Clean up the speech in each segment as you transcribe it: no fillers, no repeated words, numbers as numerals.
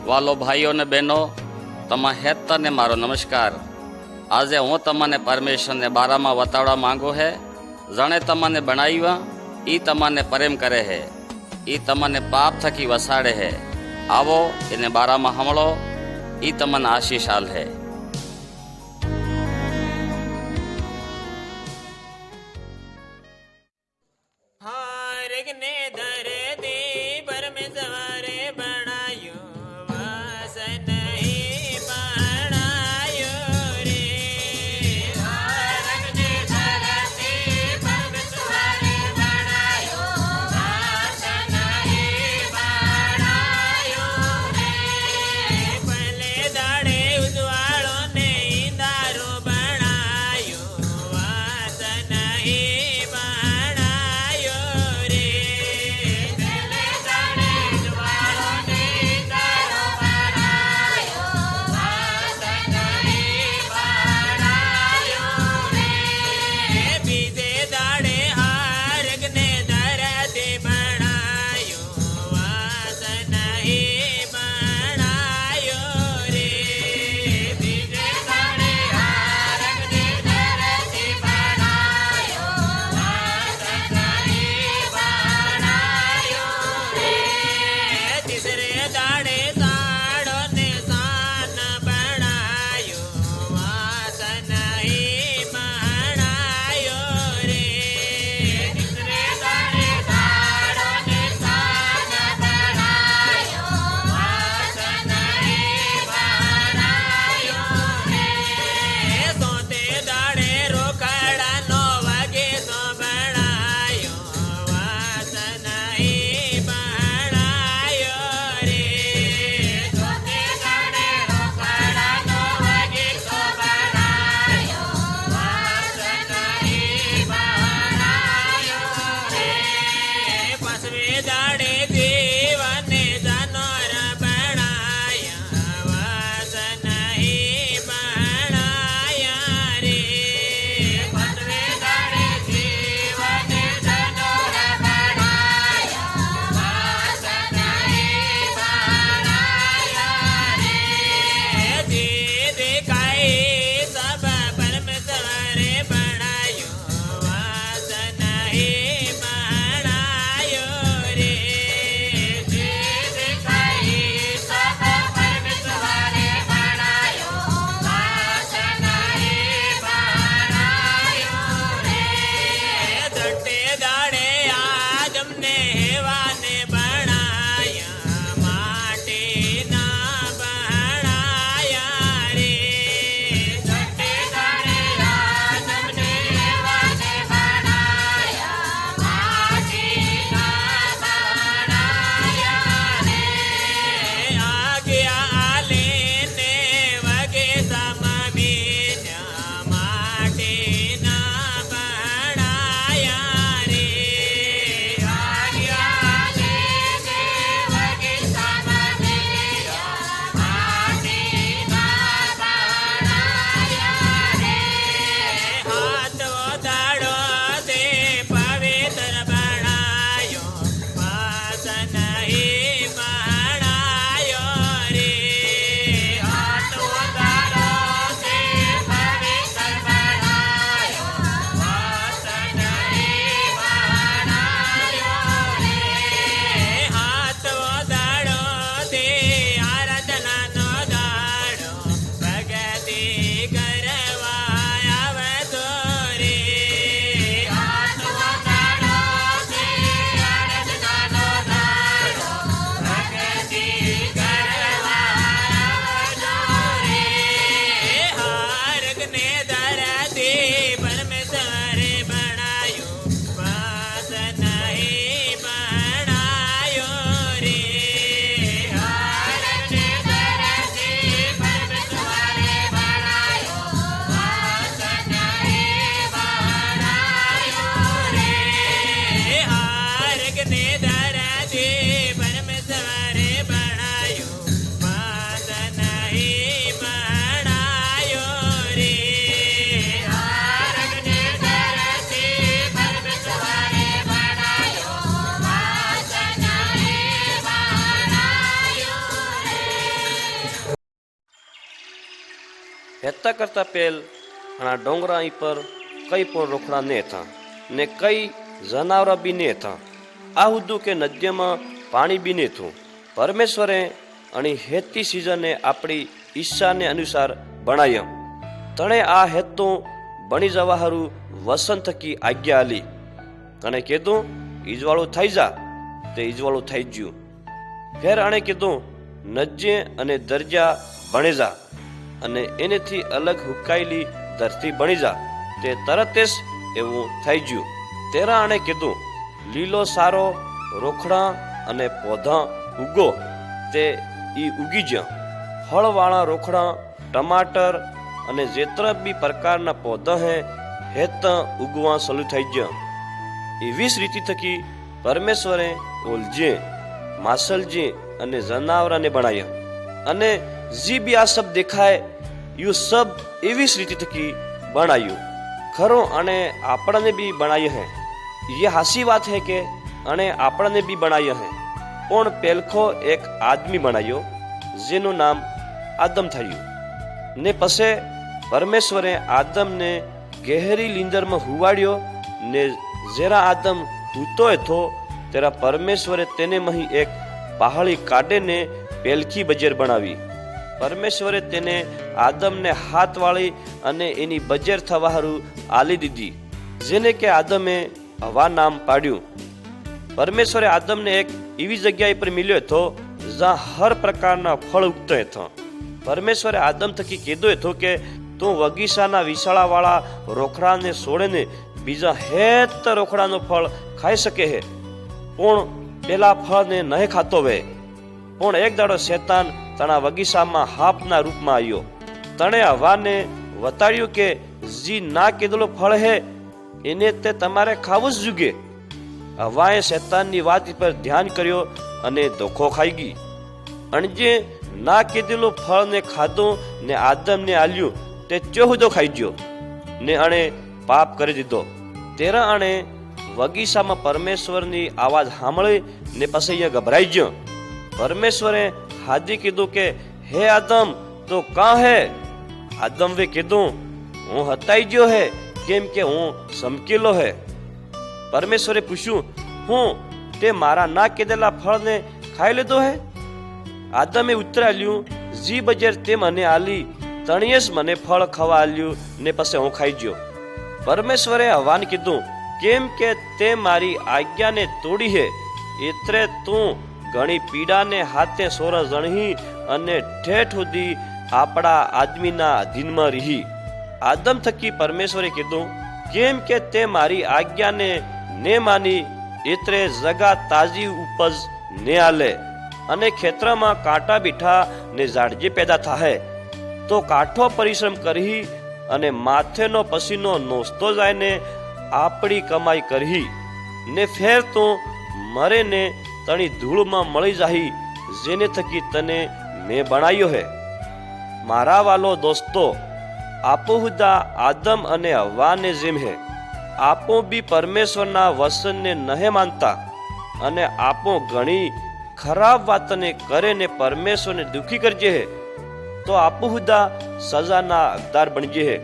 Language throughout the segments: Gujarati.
વાલો ભાઈઓ ને બહેનો, તમા હેતને મારો નમસ્કાર। આજે હું તમને પરમેશ્વરને બારામાં વતાવવા માંગુ હે। જણે તમને બનાવ્યા એ તમને પ્રેમ કરે હે, એ તમને પાપ થકી વસાડે હે। આવો એને બારામાં હમળો, એ તમને આશીષ આલ હે। હેતા કરતા પહેલ આ ડોંગરા પર કઈ પણ રોકડા ને હતા ને કઈ જનાવરા બી ને હતા, આ હુદ્દું કે નદ્યમાં પાણી બી ને હતું. પરમેશ્વરે અણી હેતી સિઝને આપણી ઈચ્છાને અનુસાર બનાવ્યા. તણે આ હેતું બની જવા હારું વસન થકી આજ્ઞા આલી. તણે કીધું ઈજવાળું થઈ જા, તે ઈજવાળું થઈ ગયું. ફેર આણે કીધું નજ્જે અને દરજા બણી જા, અને એનેથી અલગ હુકાયેલી ધરતી બની જા, તે તરત જ એવું થઈ ગયું. તેરા આણે કીધું લીલો સારો રોખડા અને પૌધા ઉગો, તે ઈ ઉગી જ્યાં. ફળવાળા રોખડા, ટમાટર અને જેતરા બી પ્રકારના પૌધા હે હેત ઉગવા શરૂ થઈ ગયા. એવી જ રીતિ થકી પરમેશ્વરે ઓલજે, માસલજે અને જનાવરાને બનાવ્યા. અને જી બી આ સબ દેખાય યુ સબ એવી જ રીતિ થકી બનાવ્યું. ખરો અને આપણને બી બનાવ્યું હે. ये हासी बात है કે અને આપણને બી બનાવ્યા હે. પણ પેલખો એક આદમી બનાવ્યો જેનું નામ આદમ થયું. ને પછી પરમેશ્વરે આદમને ગહેરી લીંદરમાં હુવાડ્યો. ને જેરા આદમ હૂતો હતો તેરા પરમેશ્વરે તેને મહી એક પહાડી કાઢીને પેલખી બજેર બનાવી. પરમેશ્વરે તેને આદમને હાથ વાળી અને એની બજેર થવા હારું આલી દીધી, જેને કે આદમે હવા નામ પાડ્યું. પરમેશ્વરે આદમને એક એવી જગ્યા પર મિલ્યો હતો જ્યાં હર પ્રકારના ફળ ઉગતા હતા. પરમેશ્વરે આદમ થકી કીધું હતું કે તું બગીચાના વિશાળાવાળા રોખડાને છોડીને બીજા હેત રોખડાનો ફળ ખાઈ શકે હે, પણ પેલા ફળને નહીં ખાતો વે. પણ એક દાડો શેતાન તણા બગીચામાં હાપના રૂપમાં આવ્યો. તણે હવાને વતાડ્યું કે જી ના કીધેલું ફળ હે એને તે તમારે ખાવું જ જુગે. હવાએ શેતાનની વાત પર ધ્યાન કર્યો અને ધોખો ખાઈ ગઈ. અને જે ના કીધેલું ફળને ખાધું ને આદમને આલ્યું તે ચોહુદો ખાઈ ગયો ને અણે પાપ કરી દીધો. તેરા અણે બગીચામાં પરમેશ્વરની આવાજ સાંભળી ને પછી અહીંયા ગભરાઈ ગયો. પરમેશ્વરે હાજી કીધું કે હે આદમ તો કાં હે? આદમ વે કીધું હું હતાઈ ગયો હે, કેમ કે હું સમકેલો હે. પરમેશ્વરે પૂછ્યું હું તે મારા ના કીધેલા ફળને ખાઈ લીધો હે? આદમે ઉત્તર આલ્યું જી બજેર તે મને આલી, તણીએ જ મને ફળ ખાવા આલ્યું ને પછી હું ખાઈ ગયો. પરમેશ્વરે હવાને કીધું કેમ કે તે મારી આજ્ઞાને તોડી હે, એટલે તું ઘણી પીડાને હાથે સોર જણહી અને ઠેઠ સુધી આપણા આદમીના અધીનમાં રહી. આદમ થકી પરમેશ્વરે કીધું કેમ કે તે મારી આજ્ઞાને ને માની, એટલે જગા તાજી ઉપજ ને આલે અને ખેતરમાં કાંટા બીઠા ને ઝાડજી પેદા થાય. તો કાઠો પરિશ્રમ કરી અને માથેનો પસીનો નોસતો જાય ને આપણી કમાઈ કરી ને ફેર તો મરે ને તણી ધૂળમાં મળી જાહી, જેને થકી તને મેં બનાવ્યો હે. મારા વાલો દોસ્તો, આપો હુદા આદમ અને હવાને જેમ હે. આપો બી પરમેશ્વરના વચનને નહે માનતા અને આપો ઘણી ખરાબ વાતને કરે ને પરમેશ્વરને દુખી કરજે હે, તો આપો હુદા સજાના હકદાર બનજે હે.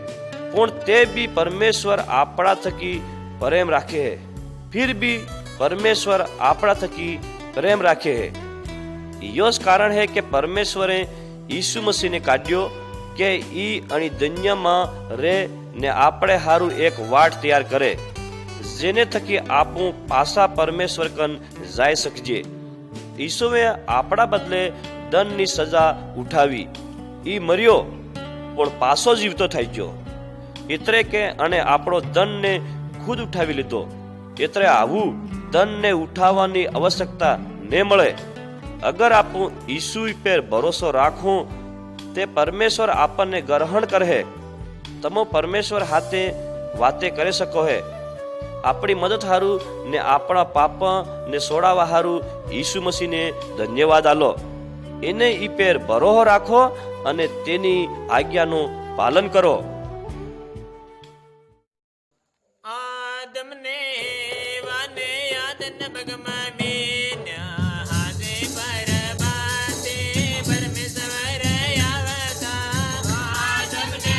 પણ તે બી પરમેશ્વર આપણા થકી પ્રેમ રાખે હે. ફિર બી પરમેશ્વર આપણા થકી પ્રેમ રાખે હે. યો જ કારણ હે કે પરમેશ્વરે ઈસુ મસીહને કાઢ્યો કે ઈ અણી દુનિયામાં રે ને આપણે હારું એક વાટ તૈયાર કરે, જેને થકી આપણું પાછા પરમેશ્વર કન જાય શકજે. ઈસુએ આપણા બદલે દંડની સજા ઉઠાવી. ઈ મર્યો પણ પાછો જીવતો થઈ ગયો, એટલે કે અને આપણો દંડને ખુદ ઉઠાવી લીધો. એટલે આવું દંડને ઉઠાવવાની આવશ્યકતા ને મળે. અગર આપણું ઈસુ પર ભરોસો રાખું તે પરમેશ્વર આપણને ગ્રહણ કરે. તમે પરમેશ્વર હાથે વાતે કરી શકો હે. આપણી મદદ હારું ને આપણા પાપ ને છોડાવવા હારું ઈસુ મસીહને ધન્યવાદ આલો. એને ઈ પર ભરોસો રાખો અને તેની આજ્ઞાનું પાલન કરો. આદમને વાને યાદન બગમાં પરમેશ્વર આવતા આદમને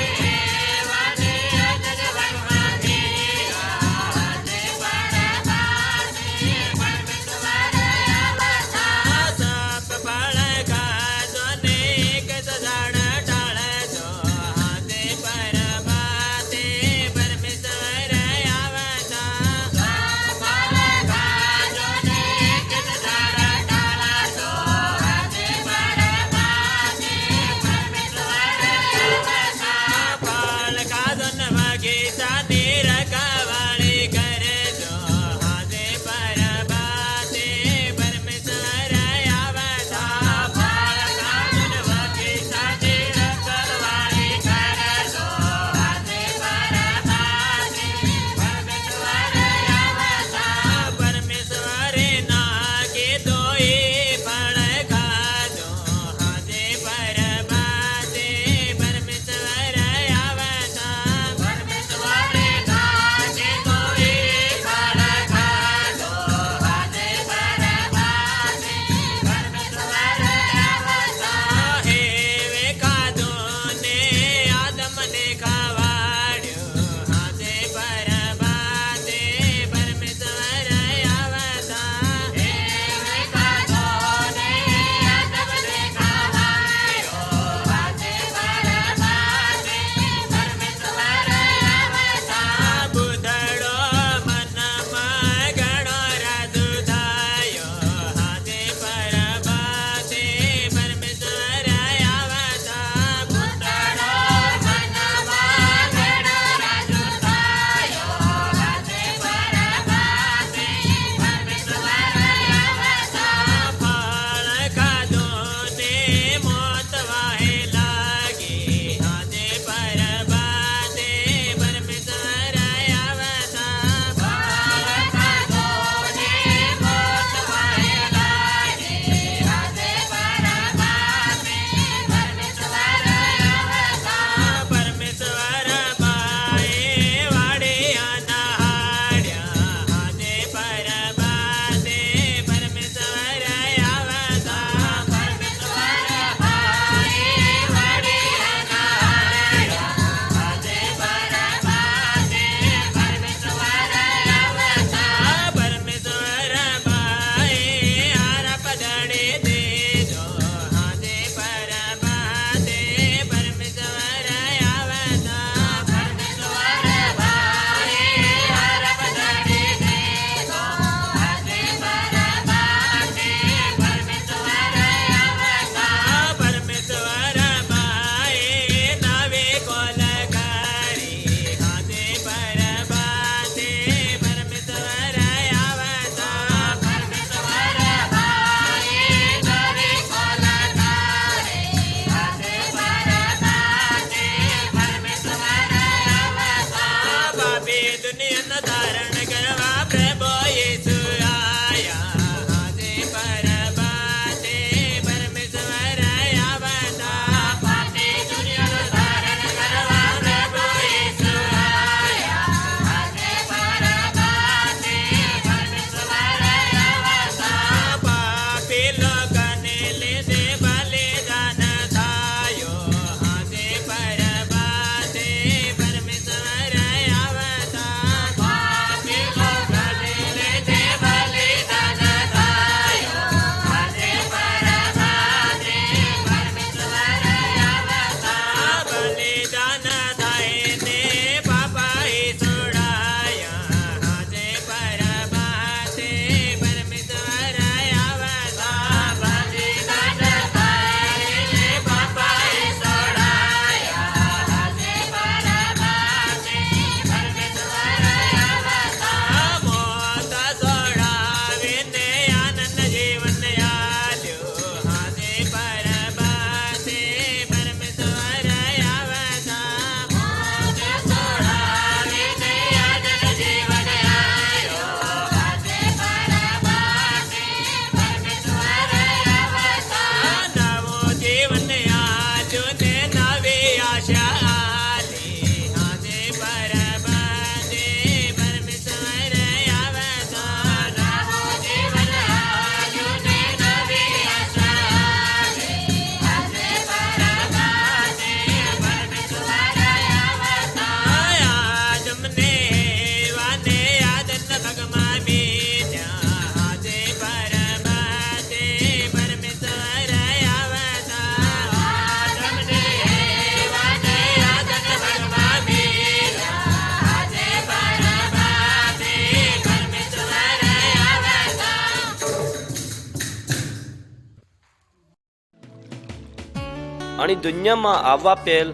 અને દુનિયામાં આવવા પહેલ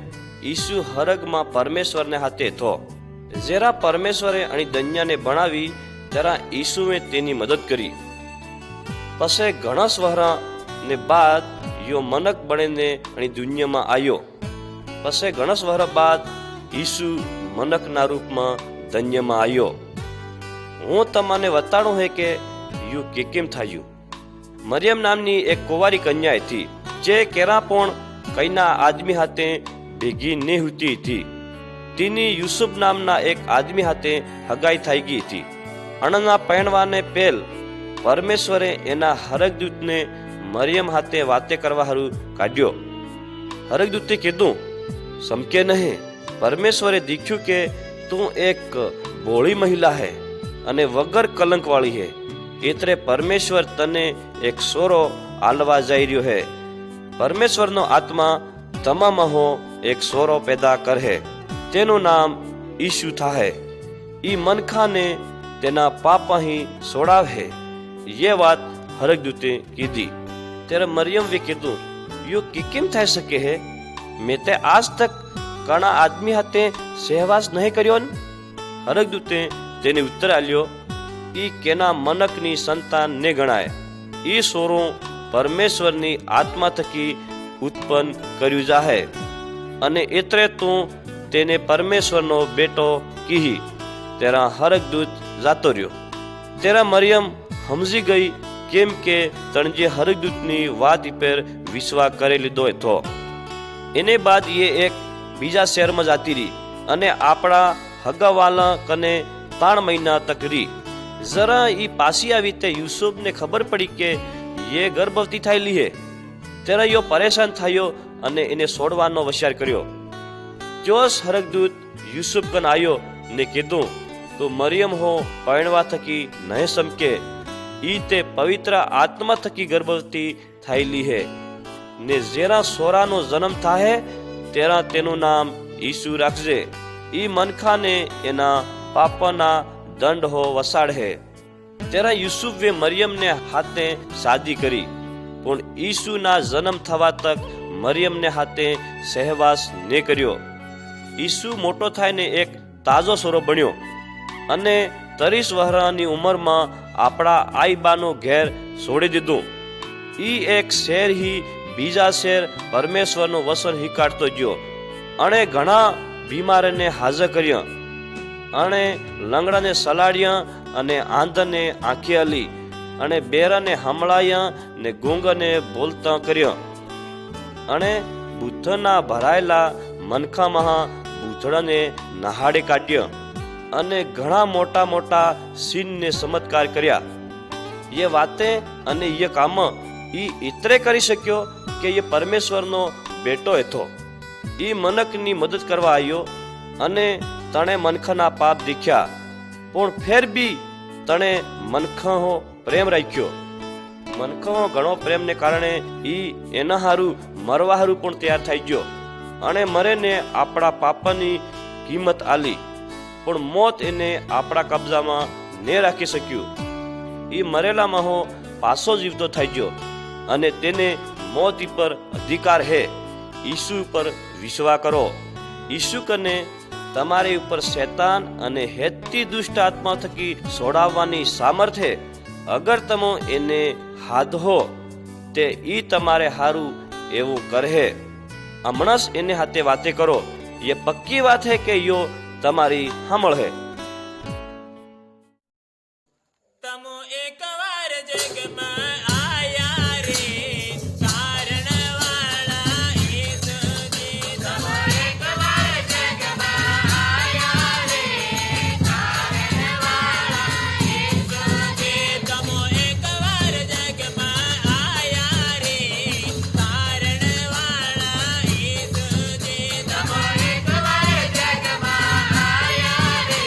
ઈસુ હરગમાં પરમેશ્વરને હાથે થો. જરા પરમેશ્વરે અને દુનિયાને ભણાવી ત્યારે ઈસુએ તેની મદદ કરી. પછી ઘણા સ્વરા ને બાદ યો મનક બનીને અને દુનિયામાં આવ્યો. પછી ઘણા સ્વર બાદ ઈસુ મનકના રૂપમાં દુનિયામાં આવ્યો. હું તમને બતાડું હે કે યુ કેમ થયું. મરિયમ નામની એક કુંવારી કન્યા હતી જે કેરા પણ કઈના આદમી હાથે ભેગી ને હોતી હતી. તેની યુસુફ નામના એક આદમી હાથે હગાઈ થઈ ગઈ હતી. અણના પહેણવાને પહેલ પરમેશ્વરે એના હરકદૂતને મરિયમ હાથે વાતે કરવા હારું કાઢ્યો. હરકદૂતે કીધું, સમકે નહીં, પરમેશ્વરે દીખ્યું કે તું એક ભોળી મહિલા હે અને વગર કલંક વાળી હે, એટલે પરમેશ્વર તને એક સોરો આલવા જઈ રહ્યો હે. પરમેશ્વરનો આત્મા તમામહો એક સોરો પેદા કરહે, તેનું નામ ઈસુ થાહે. ઈ મનખાને તેના પાપ અહીં સોડાવહે. ये बात हरकदूते कीधी. तेरे मरियम वे कीधु, यो केम થઈ શકે હે? મેં તે આજ તક ઘણા આદમી હાથે સહવાસ નહીં કર્યો. હરકદૂતે તેને ઉત્તર આલ્યો, ઈ કેના મનકની સંતાન ને ગણાય. ઈ સોરો પરમેશ્વરની આત્મા થકી ઉત્પન્ન કર્યું જાહે અને એટલે તું તેને પરમેશ્વરનો બેટો કીહી. તેરા હરકદૂત જાતો રહ્યો. તેરા મરિયમ સમજી ગઈ કેમ કે તણજે હરકદૂતની વાત પર વિશ્વાસ કરી લીધો હતો. એને બાદ એ એક બીજા શહેરમાં જાતી રહી અને આપણા હગાવાલા કને 3 મહિના તક રહી. જરા ઈ પાછી આવી તે યુસુફને ખબર પડી કે એ ગર્ભવતી થયેલી હે. ત્યારે યો પરેશાન થયો અને એને છોડવાનો વિચાર કર્યો. જોશ હરકદૂત યુસુફ કન આવ્યો ને કીધું, તો મરિયમ હો પરણવા થકી નહીં સમકે, ઈ તે પવિત્ર આત્મા થકી ગર્ભવતી થયેલી હે ને જેરા સોરાનો જન્મ થાહે તેરા તેનું નામ ઈસુ રાખજે. ઈ મનખાને એના પાપના દંડ હો વસાડ હે. તેરા યુસુફે મરિયમને હાથે શાદી કરી, પણ ઈસુના જન્મ થવા તક મરિયમને હાથે સહવાસ ને કર્યો. ઈસુ મોટો થાયને એક તાજો સોરો બન્યો અને 30 વર્ષની ઉંમરમાં આપણા આઈબાનો ઘેર છોડી દીધું. ઈ એક શહેર હી બીજા શહેર પરમેશ્વરનું વસન હિકાડતો ગયો અને ઘણા બીમારને હાજર કર્યા અને લંગડાને સલાડ્યા અને આંધને આંખી આલી અને બેરાને હમળાયા ને ગૂંગને બોલતા કર્યા અને બુદ્ધના ભરાયેલા મનખામાં બુધડાને નહાડે કાઢ્યા અને ઘણા મોટા મોટા સીનને ચમત્કાર કર્યા. એ વાતે અને એ કામ ઈ ઇતરે કરી શક્યો કે એ પરમેશ્વરનો બેટો હતો. ઈ મનકની મદદ કરવા આવ્યો અને તણે મનખાના પાપ દેખ્યા, પણ ફેર બી તણે મનખાનો પ્રેમ રાખ્યો. મનખાનો ઘણો પ્રેમને કારણે ઈ એના હારું મરવા હારું પણ તૈયાર થઈ ગયો અને મરેને આપણા પાપની કિંમત આલી, પણ મોત એને આપણા કબજામાં ને રાખી શક્યું. એ મરેલામાં હો પાછો જીવતો થઈ ગયો અને તેને મોત પર અધિકાર હે. ઈસુ પર વિશ્વાસ કરો. ઈસુ કને તમારી ઉપર શૈતાન અને હેતી દુષ્ટ આત્મા થકી છોડાવવાની સામર્થ્ય. અગર તમે એને હાધો તે ઈ તમારે હારું એવું કરહે. હમણાં જ એને હાથે વાતે કરો. એ પક્કી વાત હે કે યો તમારી સાંભળ હે. તમો એકવાર જગમાં આયા રે, કારણવાળા ઈસુજી. તમો એકવાર જગમાં આયા રે, કારણવાળા ઈસુજી. તમો એકવાર જગમાં આયા રે, કારણવાળા ઈસુજી. તમો એકવાર જગમાં આયા રે,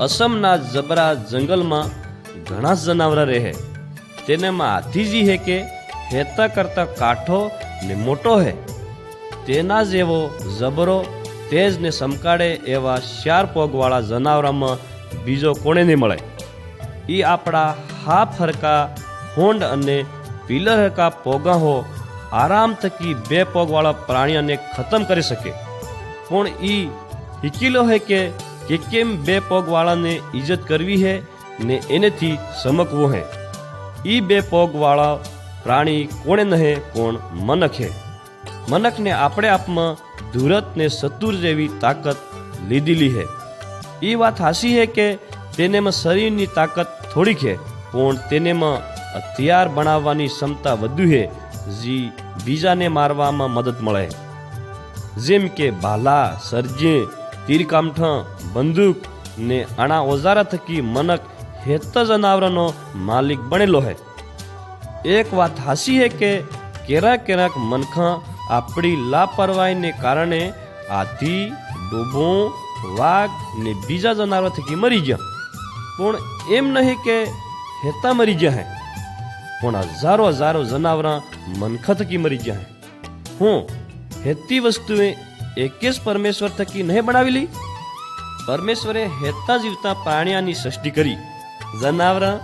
અસમના જબરા જંગલમાં ઘણા જનાવરા રહે, તેનેમાં હાથી જી હે કે હેતા કરતા કાઠો ને મોટો હે, તેના જેવો જબરો તેજ ને સમકાડે એવા 4 પગવાળા જનાવરામાં બીજો કોણે નહીં મળે. એ આપણા હાફ હરકા હોંડ અને પિલર હરકા પોગાહો આરામ થકી 2 પગવાળા પ્રાણીઓને ખતમ કરી શકે. પણ એ હિકીલો હે કે કેમ 2 પગવાળાને ઇજ્જત કરવી હે ને એનેથી સમકવું હે. એ 2 પગવાળા પ્રાણી કોણે નહે, કોણ મનખ હે. મનખને આપણે આપમાં ધુરત ને સતુર જેવી તાકાત લીધેલી હે. એ વાત હાસી હે કે તેનેમાં શરીરની તાકાત થોડીક હે, પણ તેનેમાં હથિયાર બનાવવાની ક્ષમતા વધુ હે, જે બીજાને મારવામાં મદદ મળે. જેમ કે ભાલા, સરજે, તીરકામઠા, બંદૂક ને આણા ઓજારા થકી મનક હેત જનાવરનો માલિક બનેલો હે. એક વાત હાસી હે કે કેરાક મનખા આપણી લાપરવાહીને કારણે હાથી, ડોબો, વાઘ ને બીજા જનાવર થકી મરી ગયા. પણ એમ નહીં કે હેતા મરી ગયા હે, પણ હજારો જનાવરા મનખા થકી મરી ગયા હે. હું હેતી વસ્તુએ એકે જ પરમેશ્વર થકી નહીં બનાવેલી. પરમેશ્વરે હેતા જીવતા પ્રાણીઓની સૃષ્ટિ કરી. જનાવરા,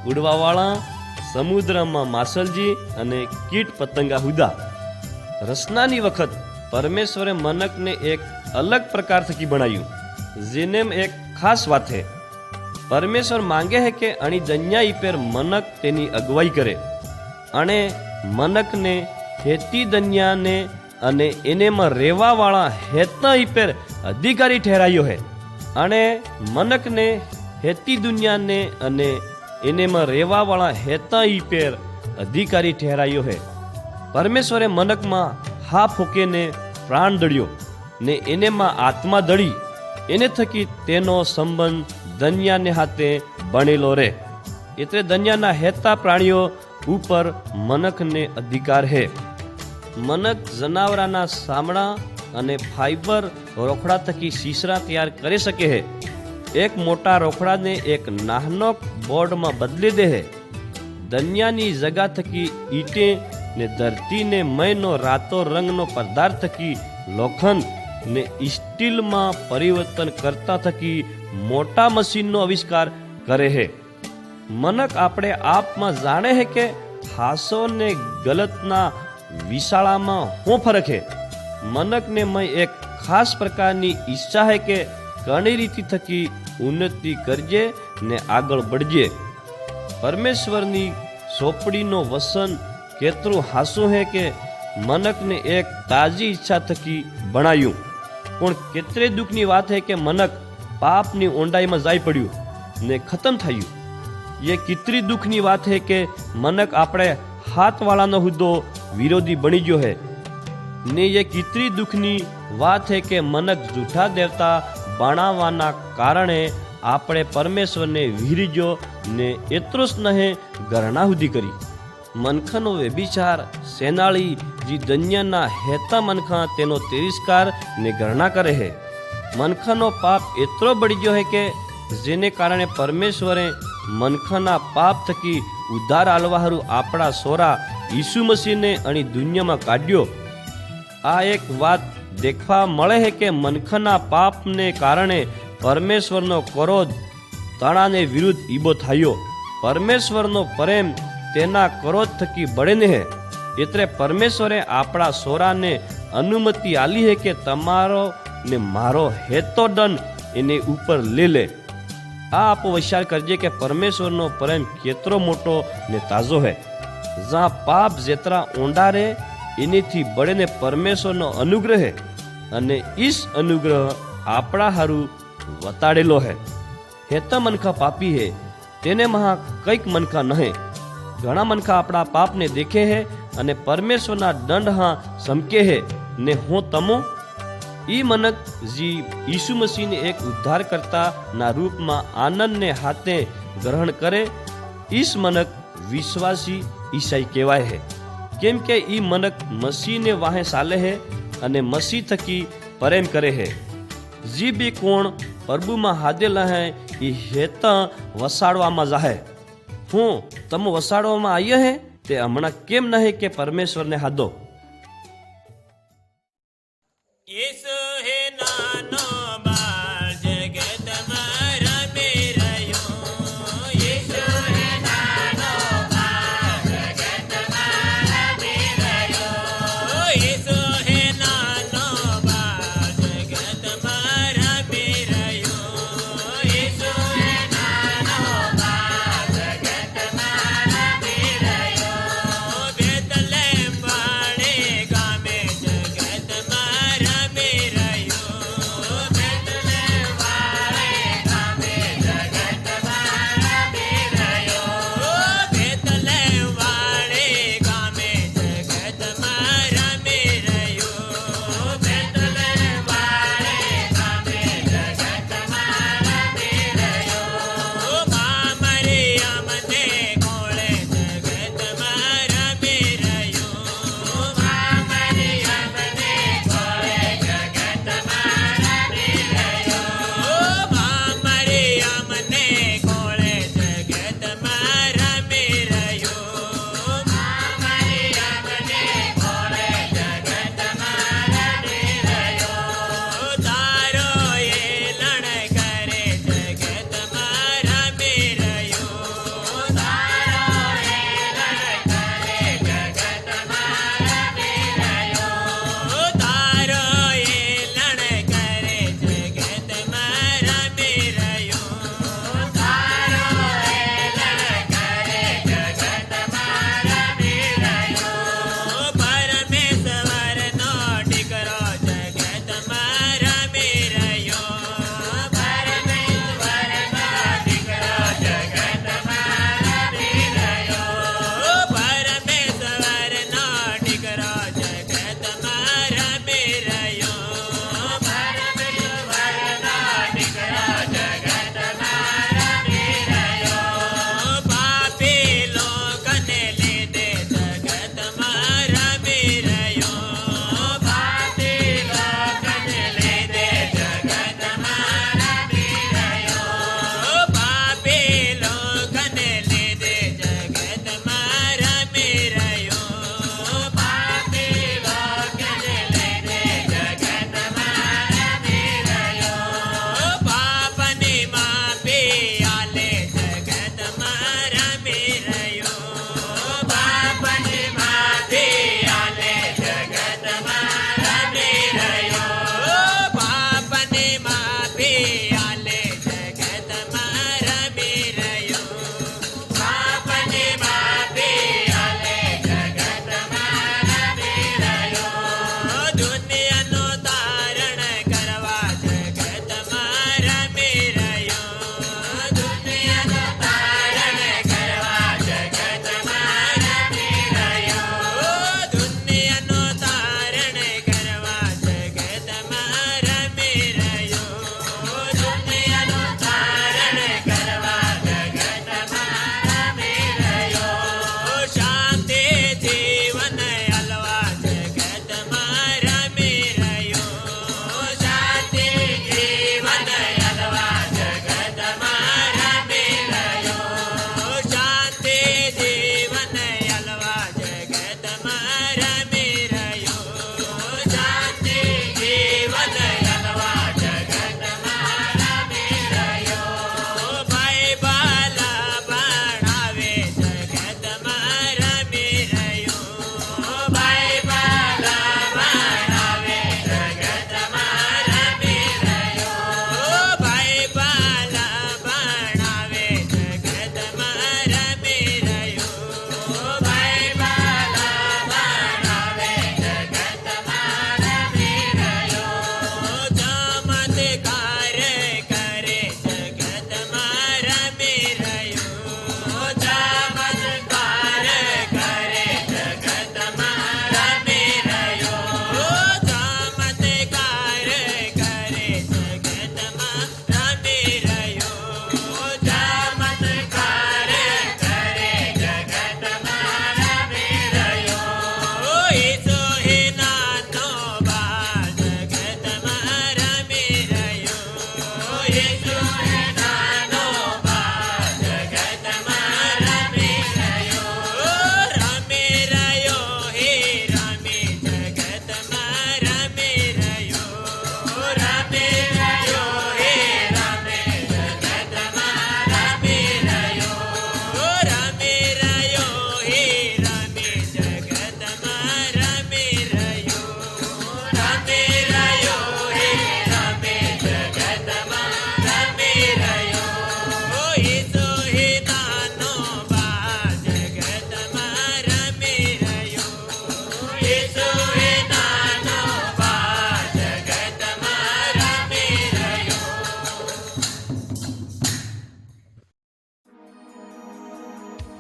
ઉડવાવાળા, સમુદ્રમાં માછલજી અને કીટ પતંગા હુદા. રચનાની વખત પરમેશ્વરે મનકને એક અલગ પ્રકાર થકી બનાવ્યું, જેનેમ એક ખાસ વાત હે. પરમેશ્વર માંગે હે કે અણી દન્યા પર મનક તેની અગવાઈ કરે, અને મનકને હેતી દન્યાને અને એનેમાં રહેવાવાળા હેતના પર અધિકારી ઠેરાયો હે, અને મનકને હેતી દુનિયાને અને એનેમાં રહેવાવાળા હેતા પર અધિકારી ઠેરાયો હે. પરમેશ્વરે મનકમાં હા ફૂકેને પ્રાણ દળ્યો ને એનેમાં આત્મા દળી, એને થકી તેનો સંબંધ દન્યાને હાથે બનેલો રહે. એટલે દન્યાના હેતા પ્રાણીઓ ઉપર મનકને અધિકાર હે. મનક જનાવરાના સામડા અને ફાઈબર રોકડા થકી શીશરા તૈયાર કરી શકે હે. એક મોટા રોકડાને એક નાનો બોર્ડમાં બદલી દે હે. દન્યાની જગા થકી ઈટે ને ધરતીને મયનો રાતો રંગનો પદાર્થ થકી લોખંડ ને સ્ટીલમાં પરિવર્તન કરતા થકી મોટા મશીનનો આવિષ્કાર કરે હે. મનક આપણે આપમાં જાણે હે કે હાસો ને ગલતના વિશાળામાં શું ફરક હે. મનકને મય એક ખાસ પ્રકારની ઈચ્છા હે કે ઘણી રીતિ થકી ઉન્નતિ કરજે ને આગળ बढ़જે. પરમેશ્વરની સોપડીનો વસન કેટલું હાસું હે કે મનકને એક તાજી ઈચ્છા થકી બનાવ્યું. પણ કેટલે દુઃખની વાત હે કે મનક પાપની ઊંડાઈમાં જાય પડ્યું ને ખતમ થયું. એ કેટલી દુઃખની વાત હે કે મનક આપણે હાથવાળાનો હુદ્દો વિરોધી બની ગયો હે. ને એ કેટલી દુઃખની વાત હે કે મનક જૂઠા દેવતા બનાવવાના કારણે આપણે પરમેશ્વરને વિહરી ગયો ને એટલું જ નહીં ગરણા સુધી કરી. મનખાનો વ્યભિચાર સેનાળી જે દન્યાના હેતા મનખા તેનો તિરસ્કાર ને ગણના કરે હે. મનખાનો પાપ એટલો બળી ગયો હે કે જેને કારણે પરમેશ્વરે મનખાના પાપ થકી ઉદ્ધાર આલવાહારું આપણા સોરા ઈસુ મસીહને અણી દુનિયામાં કાઢ્યો. આ એક વાત દેખવા મળે હે કે મનખાના પાપને કારણે પરમેશ્વરનો ક્રોધ તણાને વિરુદ્ધ ઈબો થયો. પરમેશ્વરનો પ્રેમ તેના ક્રોધ થકી બળે હે. એટલે પરમેશ્વરે આપણા સોરાને અનુમતિ આલી હે કે તમારો ને મારો હેતો દંડ એને ઉપર લે લે. આ આપો વિચાર કરજે કે પરમેશ્વરનો પ્રેમ કેટલો મોટો ને તાજો હે. જ્યાં પાપ જેતરા ઊંડા રે એનેથી બળેને પરમેશ્વરનો અનુગ્રહ હે, અને ઈસ અનુગ્રહ આપણા હારું વતાડેલો હે. હેતા મનખા પાપી હે, તેને મહા કંઈક મનખા નહીં. ઘણા મનખા આપણા પાપને દેખે હે અને પરમેશ્વરના દંડ હા સમકે હે ને હું તમો ઈ મનક જી ઈસુ મસીહને એક ઉદ્ધારકર્તા ના રૂપમાં આનંદને હાથે ગ્રહણ કરે, ઈસ મનક વિશ્વાસી ઈસાઈ કહેવાય હે. કેમ કે ઈ મનક મસીહને વાહે ચાલે હે અને મસીહ થકી પ્રેમ કરે હે. જી બી કોણ પ્રભુમાં હાદેલા હે એ હેત વસાડવામાં જાહે. હું તમે વસાડવામાં આવીએ હે તે હમણાં કેમ નહીં કે પરમેશ્વરને હાદો. యేసు హే నానో బాల్ జగతમાં રમી રહ્યો. యేసు હે નાનો બાલ જગતમાં રમી રહ્યો. యేసు હે નાનો બાલ જગતમાં રમી રહ્યો. యేసు હે નાનો બાલ જગતમાં રમી રહ્યો. બેતલેમ વાળે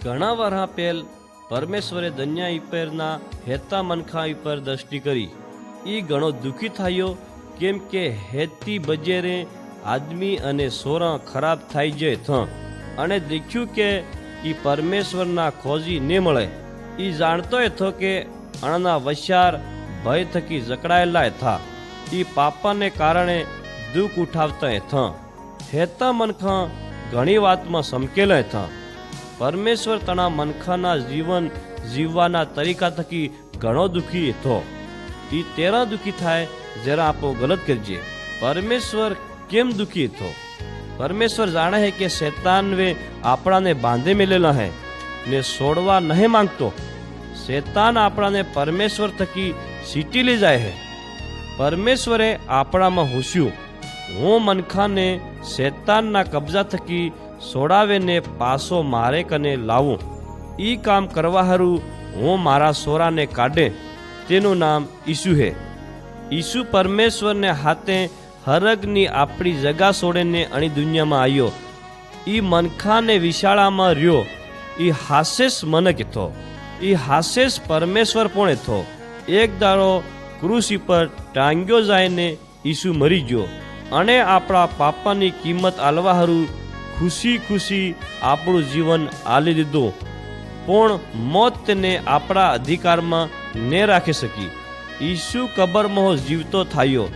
ઘણા વરહ પહેલ પરમેશ્વરે દુનિયા ઉપરના હેતા મનખા ઉપર દ્રષ્ટિ કરી. એ ઘણો દુઃખી થયો, કેમ કે હેતી બજેરે આદમી અને સોરા ખરાબ થઈ જાય થ, અને દેખ્યું કે એ પરમેશ્વરના ખોજી ને મળે. એ જાણતો હતો કે અણના વશાર ભય થકી જકડાયેલા થા. એ પાપાને કારણે દુઃખ ઉઠાવતા હતા. હેતા મનખા ઘણી વાતમાં સમકેલા હતા. પરમેશ્વર તણા મનખાના જીવન જીવવાના તરીકા થકી ઘણો દુઃખી હતો. એ તેરા દુઃખી થાય જરા આપો ગલત કરજે. પરમેશ્વર કેમ દુઃખી હતો? પરમેશ્વર જાણે હે કે શૈતાનવે આપણાને બાંધે મેલેલા હે ને છોડવા નહીં માંગતો. શૈતાન આપણાને પરમેશ્વર થકી સીટી લઈ જાય હે. પરમેશ્વરે આપણામાં હુસ્યું, હું મનખાને શૈતાનના કબજા થકી છોડાવીને પાછો મારે કને લાવું. ઈ કામ કરવા હારું હું મારા સોરાને કાઢે. તેનું નામ ઈસુ હે. ઈસુ પરમેશ્વરને હાથે હરગની આપણી જગા છોડીને અણી દુનિયામાં આવ્યો. ઈ મનખાને વિશાળામાં રહ્યો. ઈ હાસેસ મનક હતો. ઈ હાસેસ પરમેશ્વર પણ હતો. એક દાડો ક્રુસી પર ટાંગ્યો જાયને ઈસુ મરી ગયો, અને આપણા પાપાની કિંમત આલવા હારું ખુશી ખુશી આપણું જીવન આલી દીધું. પણ મોત તેને આપણા અધિકારમાં ને રાખી શકી. ઈસુ કબરમાં જીવતો થયો.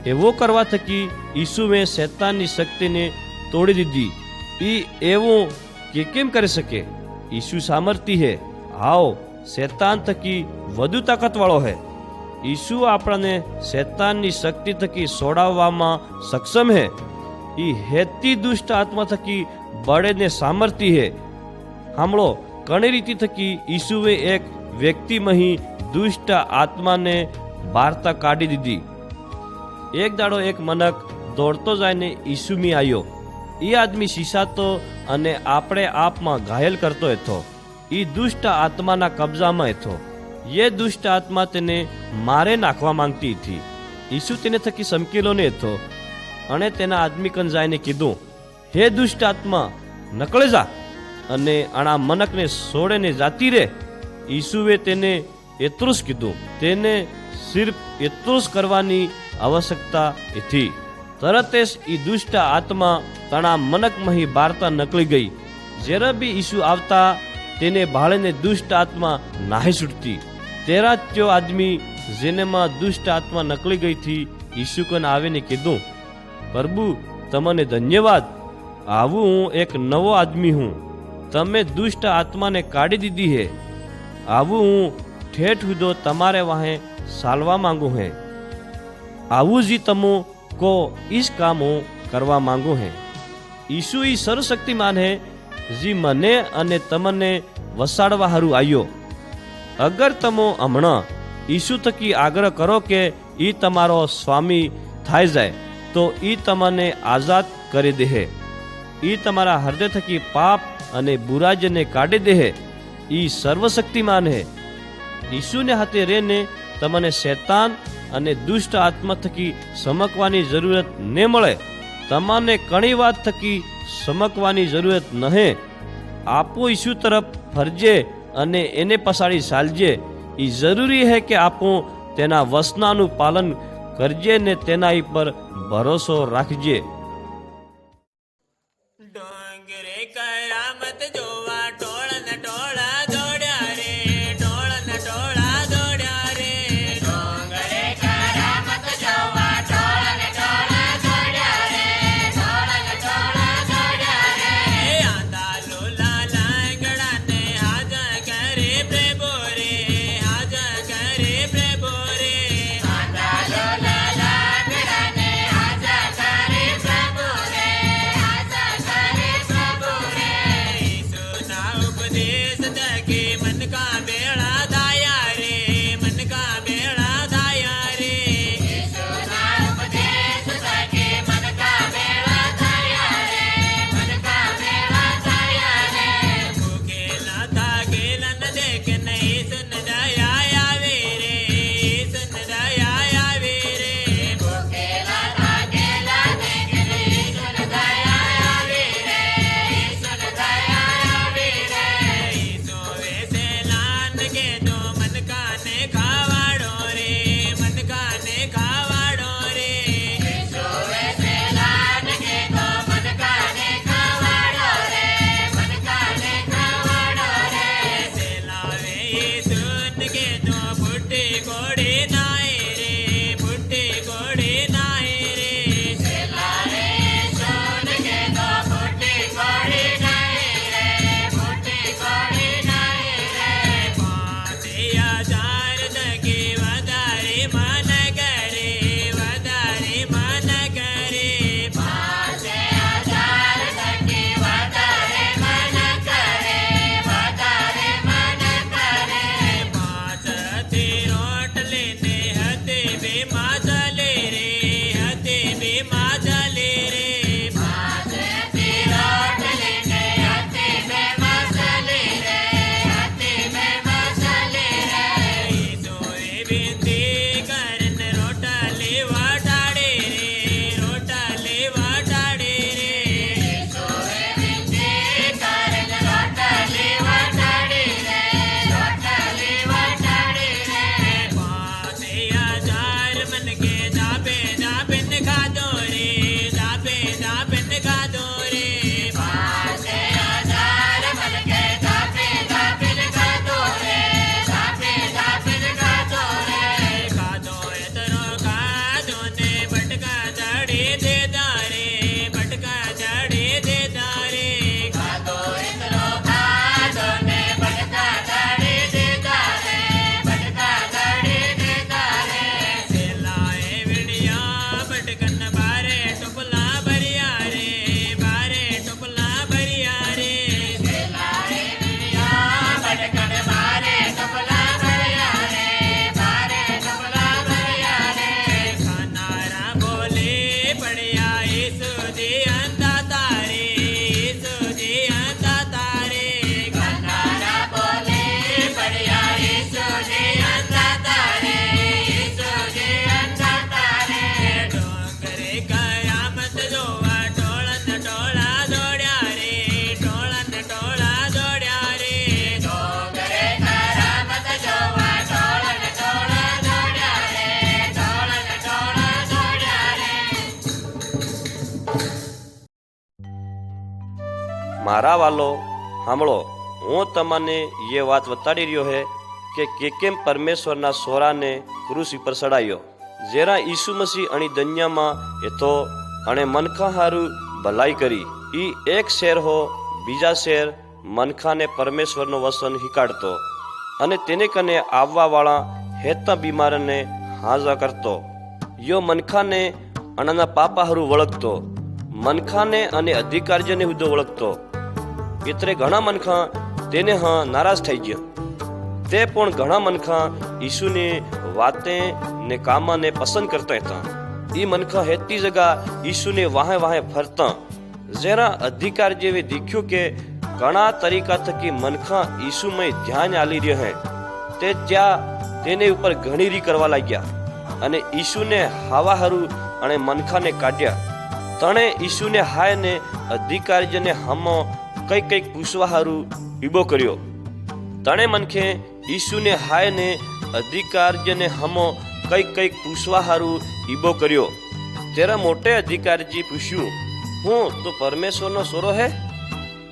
એવો કરવા થકી ઈસુએ શૈતાનની શક્તિને તોડી દીધી. ઈ એવું કે કેમ કરી શકે? ઈસુ સામર્થ્ય હે. હાવ શૈતાન થકી વધુ તાકાતવાળો હે. ઈસુ આપણને શૈતાનની શક્તિ થકી છોડાવવામાં સક્ષમ હે. ઈ હેતી દુષ્ટ આત્મા થકી બળેને સામર્થ્ય હે. સાંભળો, ઘણી રીતિ થકી ઈસુએ એક વ્યક્તિમહી દુષ્ટ આત્માને બહારતા કાઢી દીધી. એક દાડો એક મનક દોડતો જાયને ઈસુમી આવ્યો. એ આદમી શીશાતો અને આપણે આપમાં ઘાયલ કરતો હતો. એ દુષ્ટ આત્માના કબજામાં હતો. એ દુષ્ટ આત્મા તેને મારે નાખવા માંગતી હતી. ઈસુ તેને થકી સમકેલો ને હતો, અને તેના આદમી કન જાયને કીધું, હે દુષ્ટ આત્મા, નકળે જા અને આણા મનકને છોડેને જાતી રે. ઈસુએ તેને એટલું જ કીધું. તેને સિર્ફ એટલું જ કરવાની આવશ્યકતા હતી. તરત જ એ દુષ્ટ આત્મા તણા મનકમહી બારતા નકળી ગઈ. જ્યારે બી ઈસુ આવતા તેને ભાળીને દુષ્ટ આત્મા નાહી છૂટતી. તેરા ત્યો આદમી જેનેમાં દુષ્ટ આત્મા નકળી ગઈ થી ઈસુ કન આવીને કીધું, પ્રભુ તમને ધન્યવાદ, આવું હું એક નવો આદમી હું. તમે દુષ્ટ આત્માને કાઢી દીધી હે. આવું હું ઠેઠ હુદો તમારે વાહે સાલવા માંગુ હે. આવું જ તમો કો ઈસ કામ હું કરવા માંગુ હે. ઈસુ ઈ સર્વશક્તિમાન હે, જી મને અને તમને વસાડવા હારું આવ્યો. અગર તમો હમણાં ઈસુ થકી આગ્રહ કરો કે ઈ તમારો સ્વામી થાય જાય, તો ઈ તમને આઝાદ કરી દેહે. ઈ તમારા હૃદય થકી પાપ અને બુરાજને કાઢી દેહે. ઈ સર્વશક્તિમાન હે. ઈસુને હાથે રેને તમને શૈતાન અને દુષ્ટ આત્મા થકી સમકવાની જરૂરત ને મળે. તમને ઘણી વાત થકી સમકવાની જરૂરત નહે. આપો ઈસુ તરફ ફરજે અને એને પછાડી ચાલજે. એ જરૂરી હે કે આપો તેના વસનાનું પાલન કરજે ને તેના ઉપર ભરોસો રાખજે. ડોંગરે કરામત જોવા ટોળ ને ટોળા દોડ્યા રે, ટોળ ને ટોળા દોડ્યા રે. ડોંગરે કરામત જોવા ટોળ ને ટોળા દોડ્યા રે, ટોળ ને ટોળા દોડ્યા રે. આંધા લોલા લાંગડા ને હાજર કરે પ્રભુ રે, હાજર કરે પ્રભુ રે. આંધા લોલા લાંગડા ને હાજર કરે પ્રભુ રે. મારા વાલો સાંભળો, હું તમને એ વાત બતાડી રહ્યો હે કે કેમ પરમેશ્વરના સોરાને ક્રૂસ ઉપર ચડાયો. જેરા ઈસુ મસીહ અણી દુનિયામાં એથો અને મનખા હારું ભલાઈ કરી. ઈ એક શેર હો બીજા શેર મનખાને પરમેશ્વરનો વસન હિકાડતો અને તેને કને આવવા વાળા હેતા બીમારને હાજર કરતો. યો મનખાને અણાના પાપા હારું વળગતો, મનખાને અને અધિકારીને હુદ્દો વળગતો. એટલે ઘણા મનખા તેને નારાજ થઈ ગયા. તે પણ ઘણા મનખા ઈસુની વાતે ને કામને પસંદ કરતા હતા. એ મનખા હેતી જગા ઈસુને વાહે વાહે ફરતા. જરા અધિકાર જેવી દેખ્યું કે ઘણા તરીકા થકી મનખા ઈસુમય ધ્યાન આલી રહ્યા હે. તે ત્યાં તેને ઉપર ઘણીરી કરવા લાગ્યા અને ઈસુને હાવા હારું અને મનખાને કાઢ્યા. તણે ઈસુને હાય ને અધિકારીજને હમો કઈક પૂછવા હારું ઈબો કર્યો. તણે મનખે ઈસુને હાય ને અધિકારીજને હમો કઈક પૂછવા હારું ઈબો કર્યો. તેરા મોટે અધિકારીજી પૂછ્યું, હું તો પરમેશ્વરનો સોરો હે?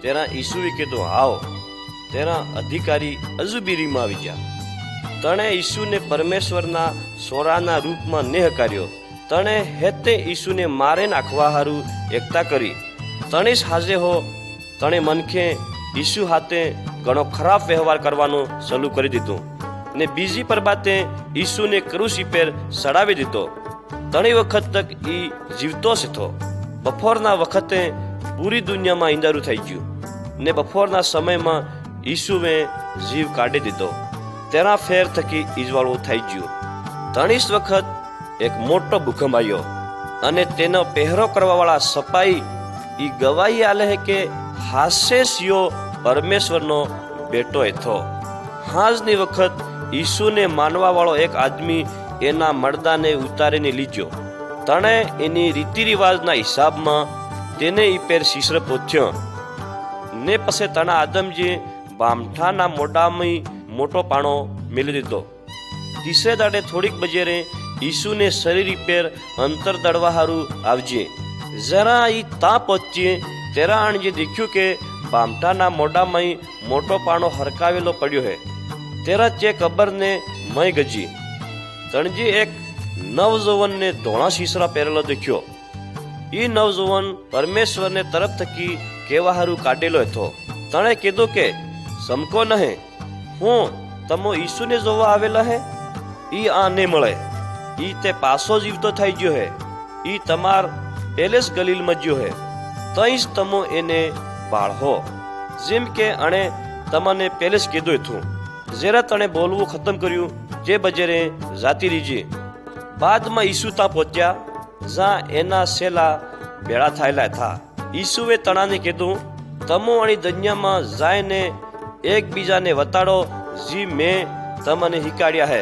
તેના ઈસુએ કીધું, આવો. તેના અધિકારી અજુબીરીમાં આવી ગયા. તણે ઈસુને પરમેશ્વરના સોરાના રૂપમાં નેહકાર્યો. તણે હેતે ઈસુને મારે નાખવા હારું એકતા કરી. તણે હાજે હો તણે મનખે ઈસુ હાથે ઘણો ખરાબ વ્યવહાર કરવાનું ચાલુ કરી દીધું ને બીજી પરબાતે ઈસુને ક્રૂસ પર ચડાવી દીધો. ઘણી વખત તક ઈ જીવતો હતો. બપોરના વખતે પૂરી દુનિયામાં ઈંધારું થઈ ગયું ને બપોરના સમયમાં ઈસુએ જીવ કાઢી દીધો. તેના ફેર થકી ઈજવાળું થઈ ગયું. 30 વખત એક મોટો ભૂકંપ આવ્યો અને તેનો પહેરો કરવાવાળા સપાઈ ઈ ગવાહી આલે હે કે હાસ્યો પરમેશ્વરનો બેટો હતો. હાજની વખત ઈસુને માનવા વાળો એક આદમી એના મરદાને ઉતારીને લીધો. તણે એની રીતિ રિવાજના હિસાબમાં તેને ઈ પેર શીશર પહોંચ્યો ને પછી તણા આદમજી બામઠાના મોઢામાં મોટો પાણો મેલી દીધો. તીસરે દાડે થોડીક બજેરે ઈસુને શરીર પેર અંતર દળવા હારું આવજે. જરા ઈ તા પહોંચીએ તેરા આણજે દેખ્યું કે બામઠાના મોઢામાં મોટો પાણો હરકાવેલો પડ્યો હે. તેરા ચે કબરને મય ગજી. તણજી એક નવજોવનને ધોળા શીશરા પહેરેલો દેખ્યો. એ નવજોવન પરમેશ્વરને તરફ થકી કેવા હારું કાઢેલો હતો. તણે કીધું કે સમકો નહે, હું તમો ઈસુને જોવા આવેલા હે? ઈ આ ને મળે. ઈ તે પાસો જીવતો થઈ ગયો હે. ઈ તમાર પેલેસ ગલીલમાં જ્યો હે. તઈ જ તમો એને બાળહો, જેમ કે અણે તમને પેલેસ કીધું હતું. જેરા તણે બોલવું ખતમ કર્યું જે બજેરે જાતી રીજી. બાદમાં ઈસુ તા પહોંચ્યા જ્યાં એના સેલા ભેળા થયેલા હતા. ઈસુએ તણાને કીધું, તમો અણી દુનિયામાં જાયને એકબીજાને વતાડો જી મેં તમને હિકાડ્યા હે.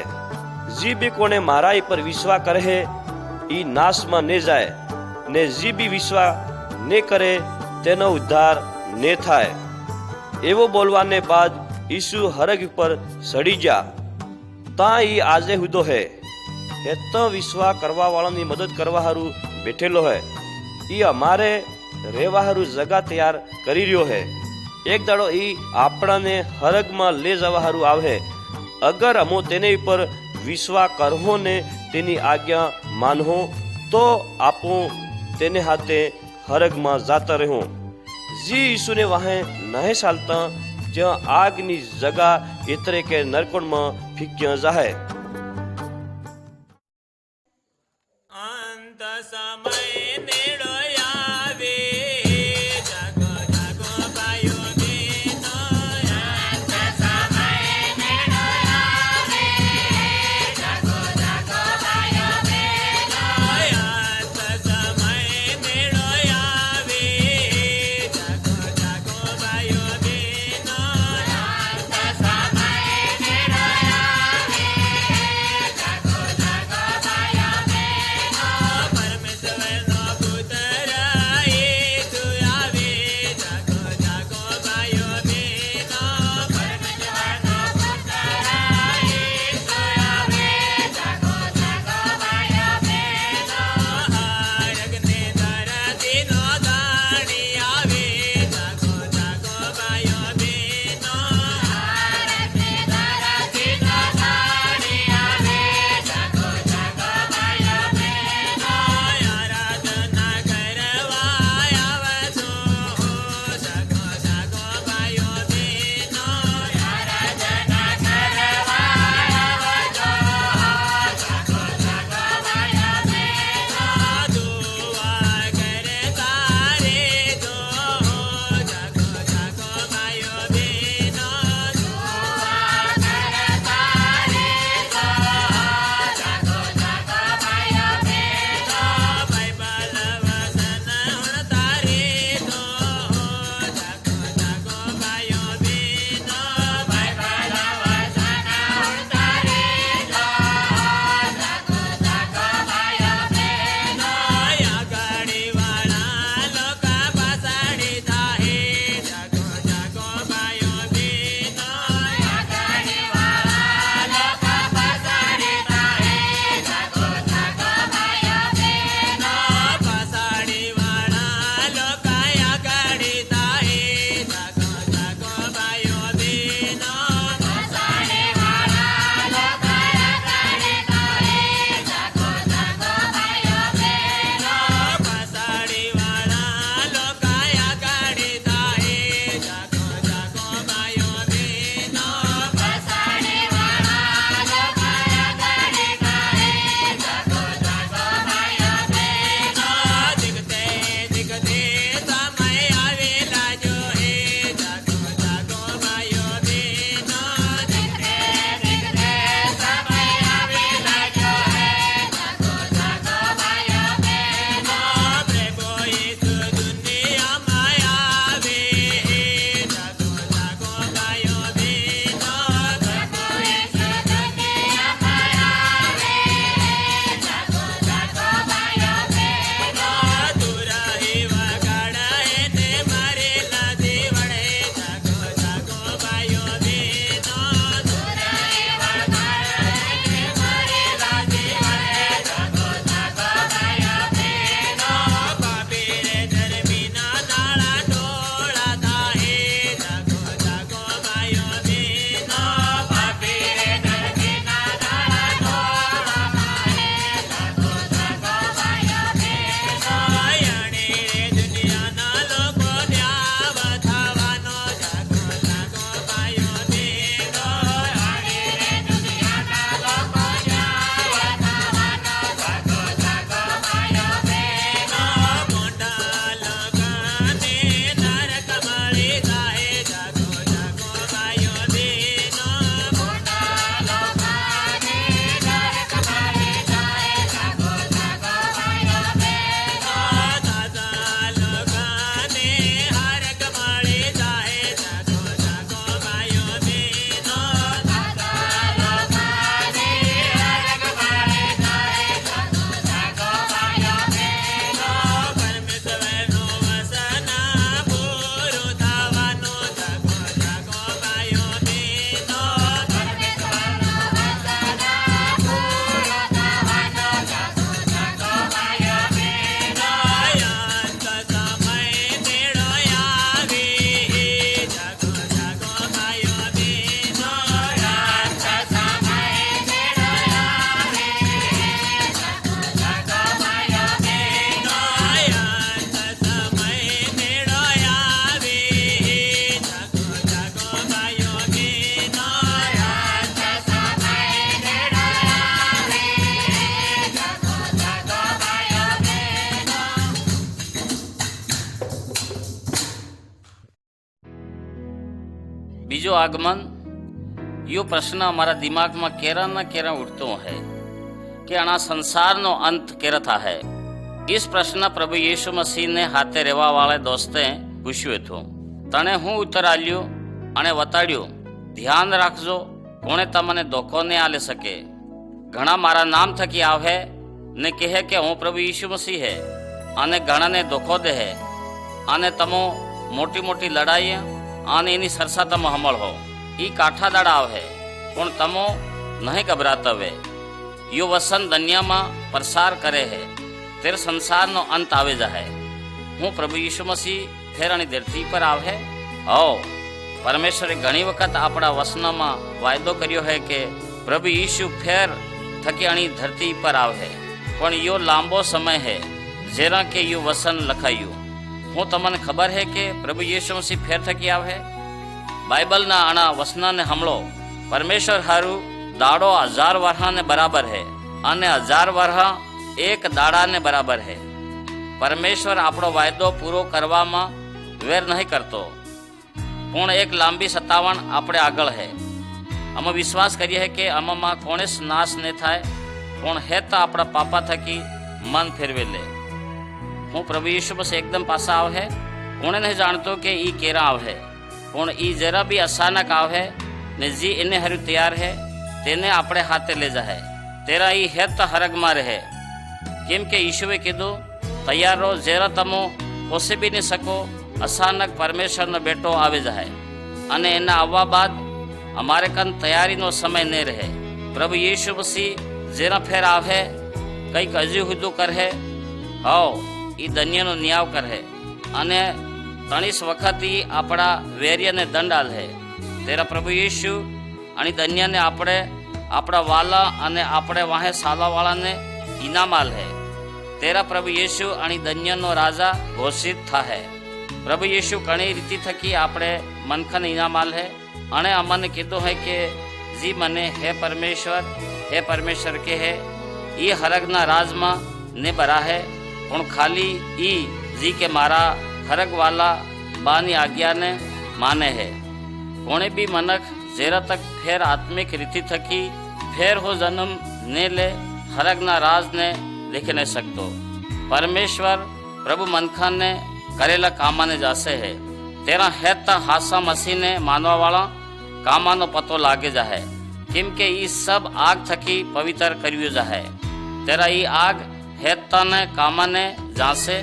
જી બી કોને મારા પર વિશ્વાસ કરે હે ઈ નાશમાં ને જાય ને જી બી વિશ્વાસ ને કરે તેનો ઉદ્ધાર ને થાય. એવો બોલવાને બાદ ઈસુ હરગ ઉપર સડી જા. તા ઈ આજે હુદો હે. હેતો વિશ્વાસ કરવા વાળાની મદદ કરવા હારું બેઠેલો હે. ઈ અમારે રહેવા હારું જગા તૈયાર કરી રહ્યો હે. એક દાડો ઈ આપણાને હરગમાં લે જવા હારું આવે. અગર અમો તેને ઉપર વિશ્વાસ કરવો ને તેની આજ્ઞા માનવો તો આપો તેને હાથે હરગમાં જાતા રહો. જી ઈસુને વાહે નહે ચાલતા જ્યાં આગની જગા એતરે કે નરકોણમાં ફીક્યા જાહે. અંત સમય નેડો આવે, જાગો જાગો ભાઈઓ બહેનો. અંત સમય નેડો આવે, જાગો જાગો ભાઈઓ બહેનો. અંત સમય નેડો આવે, જાગો જાગો ભાઈઓ બહેનો. અંત સમય નેડો આવે, બીજો આગમન यो प्रश्न हमारा दिमाग में केरा न केरा उठतो है कि आना संसार नो अंत केरा था है। इस प्रश्न प्रभु यीशु मसीह ने हाथे रेवा वाले दोस्ते पूछ्यो थो। तने हूँ उत्तर आल्यो अने वताड्यो, ध्यान राखजो कोणे तमने धोखो ने आले सके। घणा मारा नाम थकी आवे ने कहे के हूँ प्रभु यीशु मसीह है अने घणा ने धोखो दे है अने तमो मोटी मोटी लड़ाई अने एनी सरसा तमो हमल हो। ई काठा दाड़ा आवे पण तमो नहीं घबराता वे। यो वसन दुनिया में प्रसार करे है, तेरे संसार नो अंत आवे जाए। हूँ प्रभु यीशु मसीह फेरानी धरती पर आवे। आओ परमेश्वरे घणी वखत आपड़ा वसनों में वायदो कर्यो है कि प्रभु यीशु फेर थकी अणी धरती पर आवे, पण यो लांबो समय है जेरा के यो वसन लखायु। हूँ तमने खबर है कि प्रभु यीशु मसीह फेर थकी आवे। बाइबल ना आना वसना ने हमलो परमेश्वर हारू दाड़ो 1000 वर्षा ने बराबर है अने 1000 वर्षा एक दाड़ा ने बराबर है। परमेश्वर आपणो वायदो पूरो करवामां वेर नहीं करतो, पण एक लांबी 57 आपणे आगळ है। अमे विश्वास करीए है कि अमां कोणे नाश नहीं थाय, पण है तो आपणा पापा थकी मन फेरवे ले। हूँ प्रभु यीशु मसीह एकदम पासा आवे, कोणे नहीं जानतो कि ई केरा आवे, पण ई जरा भी अचानक आवे ने जी इने हरु तैयार है तेने आपणे हाथे ले जाए। तेरा ई है तो हरग में रहे, केम के यीशुए कीधु तैयार रहो, जरा तमो पोसे भी नहीं सको अचानक परमेश्वर नो बेटो आवे जाए अने एना आववा बाद अमारे कन तैयारी नो समय नहीं रहे। प्रभु यीशु मसीह जरा फेर आवे कईक हजू हुदू करे, आओ ई दुनिया नो न्याय करे अने 30 वखत ही आपड़ा वेरिया ने दंड आल है। तेरा प्रभु यीशु अणी दुनिया ने आपणे आपड़ा वाला अने आपणे वाहे साला वाला ने इनाम आल है। तेरा प्रभु यीशु अणी दुनिया नो राजा घोषित था है। प्रभु यीशु घणी रीति थकी आपणे मनखन इनाम आल है अणे अमने कीधो है कि जी मने हे परमेश्वर के है ये हरगना राज में ने बरा है, पण खाली ई जी के मारा हरग वाला बानी आज्ञा ने माने है। कोने भी मनक जेरा तक फेर आत्मिक रीति थकी फेर हो जन्म ने ले हरगना राज ने देख नहीं सकतो। परमेश्वर प्रभु मनखा ने करेला कामा ने जासे है। तेरा है तो हासा मसीह ने मानवा वाला कामा नो पतो लागे जाए, केम के ई सब आग थकी पवित्र करियो जाए। तेरा ई आग हेता ने कामा ने जासे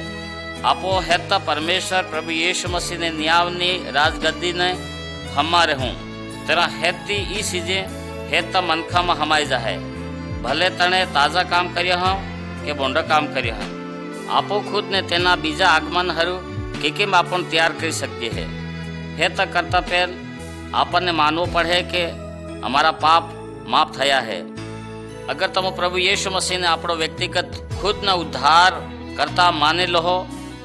आपो हेता परमेश्वर प्रभु यीशु मसीह ने न्यावनी राजगद्दी ने हमारे हूँ। तेरा हेती ई सीजे हेता मनखा में हमाई जाए, भले तने ताजा काम करिया हाँ के बोंडा काम करिया हाँ। आपो खुद ने तेना बीजा आगमन हरू केम आपन तैयार कर सकती है। हेता करता पहल आपने मानवो पड़े कि हमारा पाप माफ थया है। अगर तमो प्रभु यीशु मसीह ने आपणो व्यक्तिगत खुद न उद्धार करता माने लो हो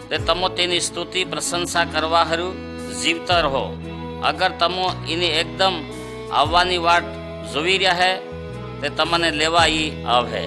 ते तमो तेनी स्तुति प्रशंसा करवा हरू जीवता रहो। अगर तमो इनी एकदम आववानी वाट जोवी रह्या है ते तमने लेवा ई आवे।